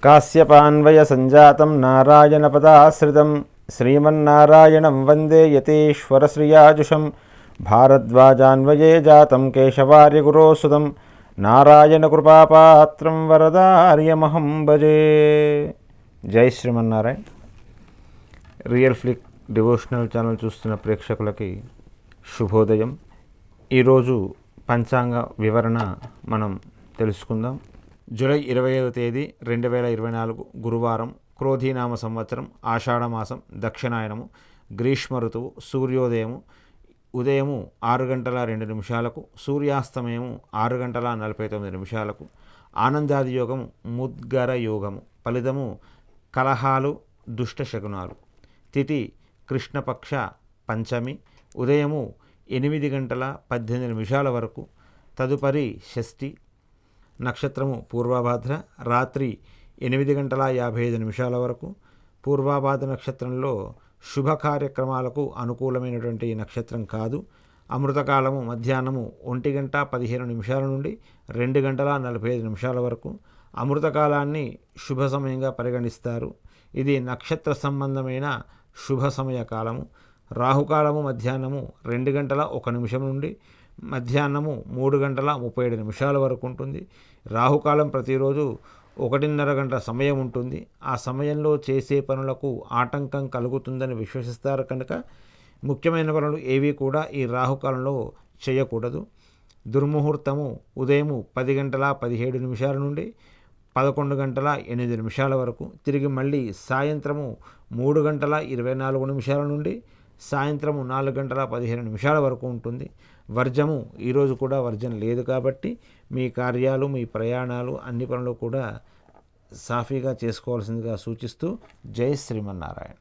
కాశ్యపాన్వయ సంజాతం నారాయణపదాశ్రితం శ్రీమన్నారాయణం వందే యతీశ్వరశ్రియాజుషం భారద్వాజాన్వయే జాతం కేశవార్యగురోసుతం నారాయణకృపాపాత్రం వరదార్యమహం భజే. జై Srimannarayana. Real flick devotional channel చూస్తున్న ప్రేక్షకులకి శుభోదయం. ఈరోజు పంచాంగ వివరణ మనం తెలుసుకుందాం. జూలై 25వ తేదీ 2024 గురువారం, క్రోధీనామ సంవత్సరం, ఆషాఢమాసం, దక్షిణాయనము, గ్రీష్మ ఋతువు, సూర్యోదయము ఉదయము 6:02, సూర్యాస్తమయము 6:49, ఆనందాది యోగము ముద్గర యోగము. ఫలితము కలహాలు, దుష్ట శకునాలు. తిథి కృష్ణపక్ష పంచమి, ఉదయము 8:18 వరకు, తదుపరి షష్ఠి. నక్షత్రము పూర్వభాద్ర, రాత్రి 8:55 వరకు. పూర్వభాద్ర నక్షత్రంలో శుభ కార్యక్రమాలకు అనుకూలమైనటువంటి నక్షత్రం కాదు. అమృతకాలము మధ్యాహ్నము 1:15 నుండి 2:45 వరకు. అమృతకాలాన్ని శుభ సమయంగా పరిగణిస్తారు. ఇది నక్షత్ర సంబంధమైన శుభ సమయ కాలము. రాహుకాలము మధ్యాహ్నము 2:01 నుండి మధ్యాహ్నము 3:37 వరకు ఉంటుంది. రాహుకాలం ప్రతిరోజు 1:30 గంటల సమయం ఉంటుంది. ఆ సమయంలో చేసే పనులకు ఆటంకం కలుగుతుందని విశ్వసిస్తారు కనుక ముఖ్యమైన పనులు ఏవి కూడా ఈ రాహుకాలంలో చేయకూడదు. దుర్ముహూర్తము ఉదయం 10:17 నుండి 11:08 వరకు. తిరిగి మళ్ళీ సాయంత్రము 3:24 నుండి సాయంత్రము 4:15 వరకు ఉంటుంది. వర్జము ఈరోజు కూడా వర్జం లేదు కాబట్టి మీ కార్యాలు, మీ ప్రయాణాలు, అన్ని పనులు కూడా సాఫీగా చేసుకోవాల్సిందిగా సూచిస్తూ జై శ్రీమన్నారాయణ.